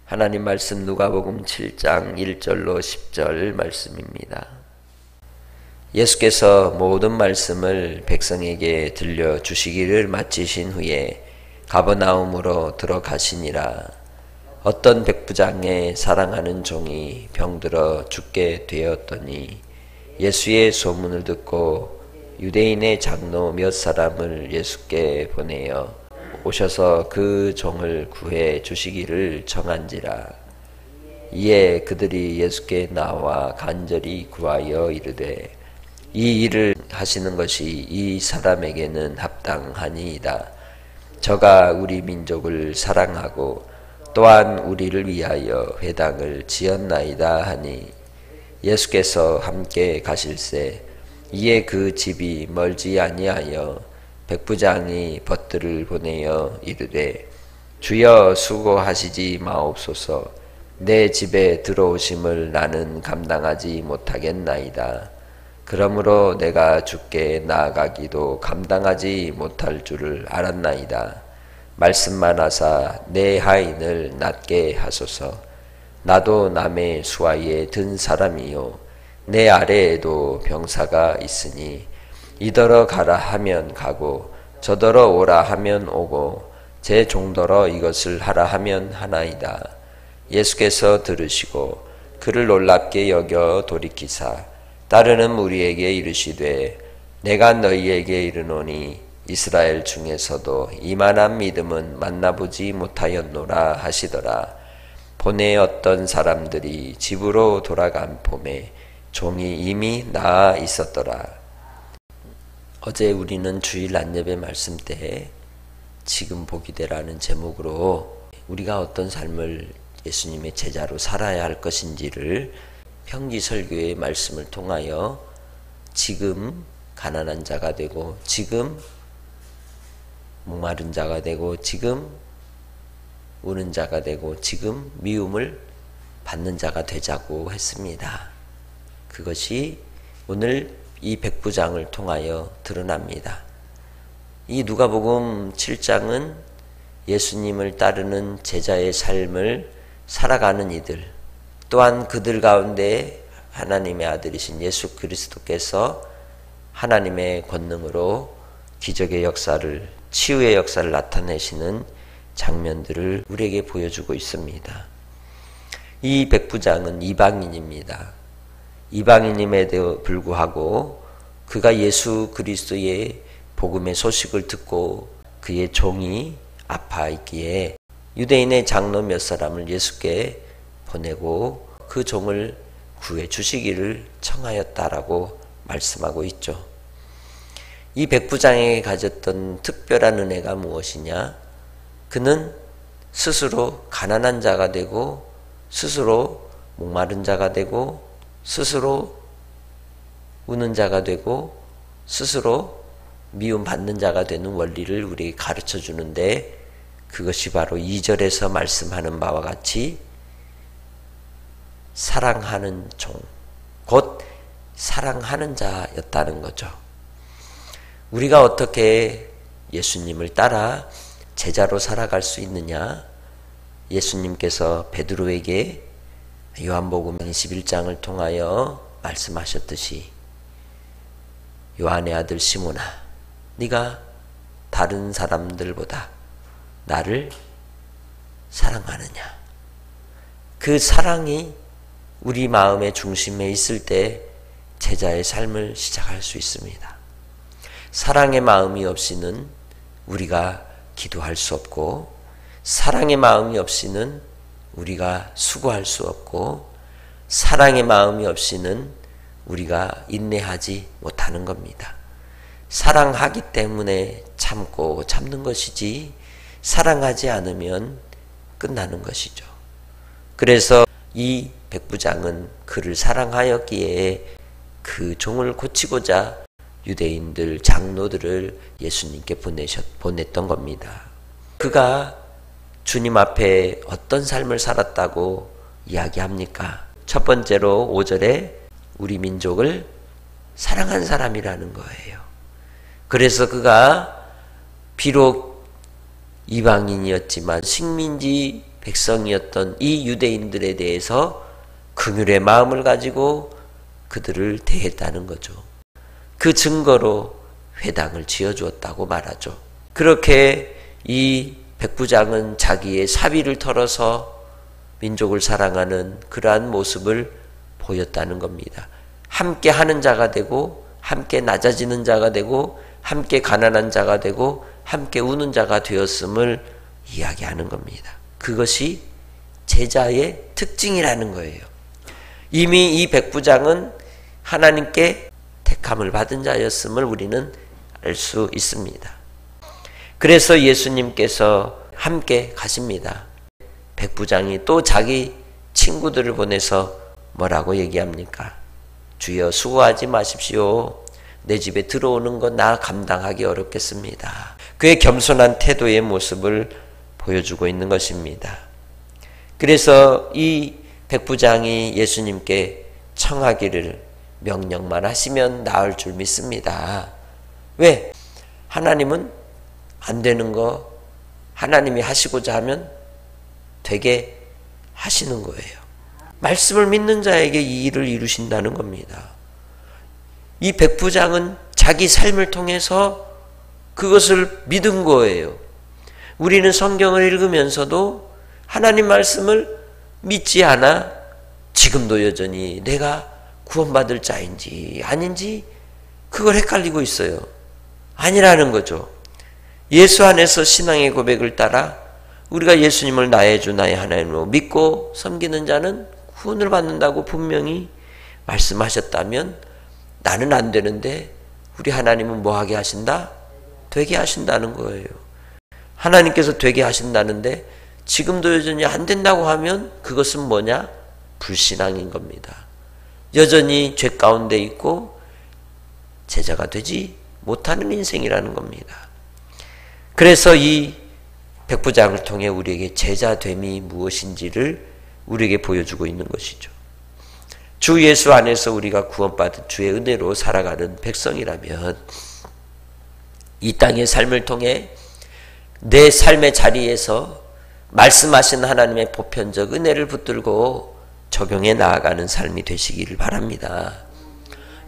하나님 말씀 누가복음 7장 1절로 10절 말씀입니다. 예수께서 모든 말씀을 백성에게 들려주시기를 마치신 후에 가버나움으로 들어가시니라. 어떤 백부장의 사랑하는 종이 병들어 죽게 되었더니 예수의 소문을 듣고 유대인의 장로 몇 사람을 예수께 보내어 오셔서 그 종을 구해 주시기를 청한지라. 이에 그들이 예수께 나와 간절히 구하여 이르되 이 일을 하시는 것이 이 사람에게는 합당하니이다. 저가 우리 민족을 사랑하고 또한 우리를 위하여 회당을 지었나이다 하니 예수께서 함께 가실새 이에 그 집이 멀지 아니하여 백부장이 벗들을 보내어 이르되 주여 수고하시지 마옵소서. 내 집에 들어오심을 나는 감당하지 못하겠나이다. 그러므로 내가 주께 나아가기도 감당하지 못할 줄을 알았나이다. 말씀만 하사 내 하인을 낫게 하소서. 나도 남의 수하에 든 사람이요 내 아래에도 병사가 있으니 이더러 가라 하면 가고 저더러 오라 하면 오고 제 종더러 이것을 하라 하면 하나이다. 예수께서 들으시고 그를 놀랍게 여겨 돌이키사 따르는 무리에게 이르시되 내가 너희에게 이르노니 이스라엘 중에서도 이만한 믿음은 만나보지 못하였노라 하시더라. 본에 어떤 사람들이 집으로 돌아간 봄에 종이 이미 나아 있었더라. 어제 우리는 주일 안예배 말씀 때 지금 보기 되라는 제목으로 우리가 어떤 삶을 예수님의 제자로 살아야 할 것인지를 평지 설교의 말씀을 통하여 지금 가난한 자가 되고 지금 목마른 자가 되고 지금 우는 자가 되고 지금 미움을 받는 자가 되자고 했습니다. 그것이 오늘 이 백부장을 통하여 드러납니다. 이 누가복음 7장은 예수님을 따르는 제자의 삶을 살아가는 이들, 또한 그들 가운데 하나님의 아들이신 예수 그리스도께서 하나님의 권능으로 기적의 역사를, 치유의 역사를 나타내시는 장면들을 우리에게 보여주고 있습니다. 이 백부장은 이방인입니다. 이방인임에도 불구하고 그가 예수 그리스도의 복음의 소식을 듣고 그의 종이 아파 있기에 유대인의 장로 몇 사람을 예수께 보내고 그 종을 구해 주시기를 청하였다라고 말씀하고 있죠. 이 백부장에게 가졌던 특별한 은혜가 무엇이냐? 그는 스스로 가난한 자가 되고 스스로 목마른 자가 되고 스스로 우는 자가 되고 스스로 미움받는 자가 되는 원리를 우리에게 가르쳐 주는데 그것이 바로 2절에서 말씀하는 바와 같이 사랑하는 종, 곧 사랑하는 자였다는 거죠. 우리가 어떻게 예수님을 따라 제자로 살아갈 수 있느냐? 예수님께서 베드로에게 요한복음 21장을 통하여 말씀하셨듯이 요한의 아들 시몬아, 네가 다른 사람들보다 나를 사랑하느냐? 그 사랑이 우리 마음의 중심에 있을 때 제자의 삶을 시작할 수 있습니다. 사랑의 마음이 없이는 우리가 기도할 수 없고 사랑의 마음이 없이는 우리가 수고할 수 없고 사랑의 마음이 없이는 우리가 인내하지 못하는 겁니다. 사랑하기 때문에 참고 참는 것이지 사랑하지 않으면 끝나는 것이죠. 그래서 이 백부장은 그를 사랑하였기에 그 종을 고치고자 유대인들 장로들을 예수님께 보냈던 겁니다. 그가 주님 앞에 어떤 삶을 살았다고 이야기합니까? 첫 번째로 5절에 우리 민족을 사랑한 사람이라는 거예요. 그래서 그가 비록 이방인이었지만 식민지 백성이었던 이 유대인들에 대해서 긍휼의 마음을 가지고 그들을 대했다는 거죠. 그 증거로 회당을 지어주었다고 말하죠. 그렇게 이 백부장은 자기의 사비를 털어서 민족을 사랑하는 그러한 모습을 보였다는 겁니다. 함께 하는 자가 되고 함께 낮아지는 자가 되고 함께 가난한 자가 되고 함께 우는 자가 되었음을 이야기하는 겁니다. 그것이 제자의 특징이라는 거예요. 이미 이 백부장은 하나님께 택함을 받은 자였음을 우리는 알 수 있습니다. 그래서 예수님께서 함께 가십니다. 백부장이 또 자기 친구들을 보내서 뭐라고 얘기합니까? 주여 수고하지 마십시오. 내 집에 들어오는 건 나 감당하기 어렵겠습니다. 그의 겸손한 태도의 모습을 보여주고 있는 것입니다. 그래서 이 백부장이 예수님께 청하기를 명령만 하시면 나을 줄 믿습니다. 왜? 하나님은 안 되는 거 하나님이 하시고자 하면 되게 하시는 거예요. 말씀을 믿는 자에게 이 일을 이루신다는 겁니다. 이 백부장은 자기 삶을 통해서 그것을 믿은 거예요. 우리는 성경을 읽으면서도 하나님 말씀을 믿지 않아 지금도 여전히 내가 구원받을 자인지 아닌지 그걸 헷갈리고 있어요. 아니라는 거죠. 예수 안에서 신앙의 고백을 따라 우리가 예수님을 나의 주 나의 하나님으로 믿고 섬기는 자는 구원을 받는다고 분명히 말씀하셨다면 나는 안 되는데 우리 하나님은 뭐 하게 하신다? 되게 하신다는 거예요. 하나님께서 되게 하신다는데 지금도 여전히 안 된다고 하면 그것은 뭐냐? 불신앙인 겁니다. 여전히 죄 가운데 있고 제자가 되지 못하는 인생이라는 겁니다. 그래서 이 백부장을 통해 우리에게 제자됨이 무엇인지를 우리에게 보여주고 있는 것이죠. 주 예수 안에서 우리가 구원받은 주의 은혜로 살아가는 백성이라면 이 땅의 삶을 통해 내 삶의 자리에서 말씀하신 하나님의 보편적 은혜를 붙들고 적용해 나아가는 삶이 되시기를 바랍니다.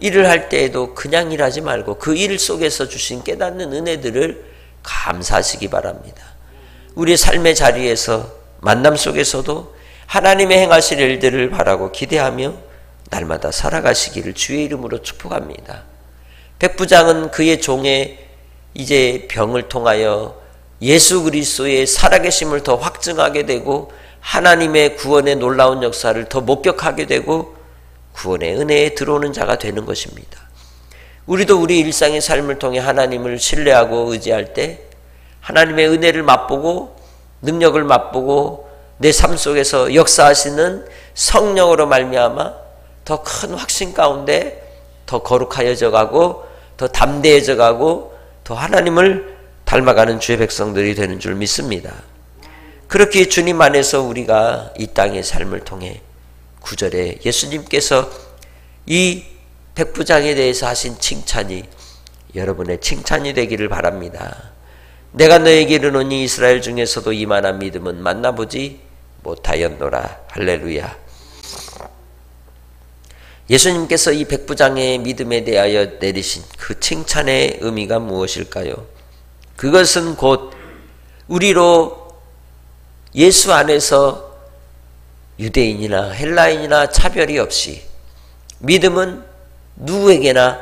일을 할 때에도 그냥 일하지 말고 그 일 속에서 주신 깨닫는 은혜들을 감사하시기 바랍니다. 우리의 삶의 자리에서 만남 속에서도 하나님의 행하실 일들을 바라고 기대하며 날마다 살아가시기를 주의 이름으로 축복합니다. 백부장은 그의 종의 이제 병을 통하여 예수 그리스도의 살아계심을 더 확증하게 되고 하나님의 구원의 놀라운 역사를 더 목격하게 되고 구원의 은혜에 들어오는 자가 되는 것입니다. 우리도 우리 일상의 삶을 통해 하나님을 신뢰하고 의지할 때 하나님의 은혜를 맛보고 능력을 맛보고 내 삶 속에서 역사하시는 성령으로 말미암아 더 큰 확신 가운데 더 거룩하여져 가고 더 담대해져 가고 더 하나님을 닮아가는 주의 백성들이 되는 줄 믿습니다. 그렇게 주님 안에서 우리가 이 땅의 삶을 통해 9절에 예수님께서 이 백부장에 대해서 하신 칭찬이 여러분의 칭찬이 되기를 바랍니다. 내가 너에게 이르노니 이스라엘 중에서도 이만한 믿음은 만나보지 못하였노라. 할렐루야. 예수님께서 이 백부장의 믿음에 대하여 내리신 그 칭찬의 의미가 무엇일까요? 그것은 곧 우리로 예수 안에서 유대인이나 헬라인이나 차별이 없이 믿음은 누구에게나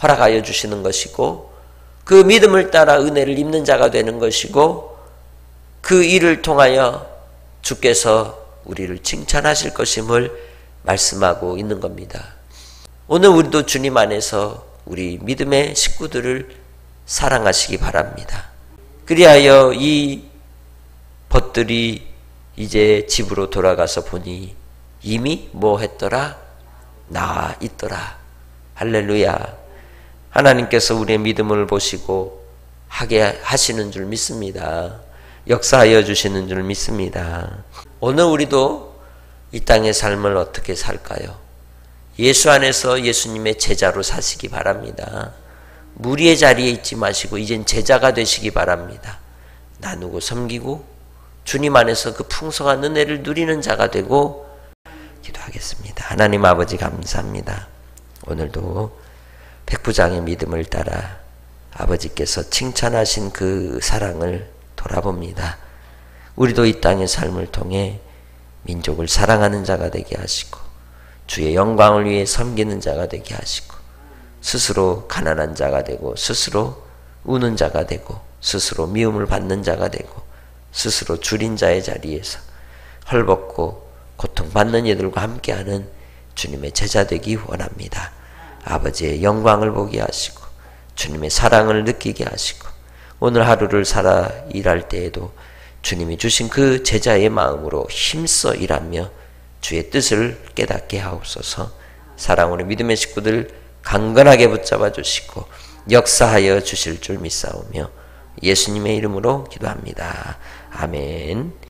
허락하여 주시는 것이고 그 믿음을 따라 은혜를 입는 자가 되는 것이고 그 일을 통하여 주께서 우리를 칭찬하실 것임을 말씀하고 있는 겁니다. 오늘 우리도 주님 안에서 우리 믿음의 식구들을 사랑하시기 바랍니다. 그리하여 이 벗들이 이제 집으로 돌아가서 보니 이미 뭐 했더라? 나와 있더라. 할렐루야. 하나님께서 우리의 믿음을 보시고 하게 하시는 줄 믿습니다. 역사하여 주시는 줄 믿습니다. 오늘 우리도 이 땅의 삶을 어떻게 살까요? 예수 안에서 예수님의 제자로 사시기 바랍니다. 무리의 자리에 있지 마시고 이젠 제자가 되시기 바랍니다. 나누고 섬기고 주님 안에서 그 풍성한 은혜를 누리는 자가 되고 기도하겠습니다. 하나님 아버지 감사합니다. 오늘도 백부장의 믿음을 따라 아버지께서 칭찬하신 그 사랑을 돌아봅니다. 우리도 이 땅의 삶을 통해 민족을 사랑하는 자가 되게 하시고 주의 영광을 위해 섬기는 자가 되게 하시고 스스로 가난한 자가 되고 스스로 우는 자가 되고 스스로 미움을 받는 자가 되고 스스로 줄인 자의 자리에서 헐벗고 고통받는 이들과 함께하는 주님의 제자 되기 원합니다. 아버지의 영광을 보게 하시고 주님의 사랑을 느끼게 하시고 오늘 하루를 살아 일할 때에도 주님이 주신 그 제자의 마음으로 힘써 일하며 주의 뜻을 깨닫게 하옵소서. 사랑으로 믿음의 식구들 강건하게 붙잡아 주시고 역사하여 주실 줄 믿사오며 예수님의 이름으로 기도합니다. 아멘.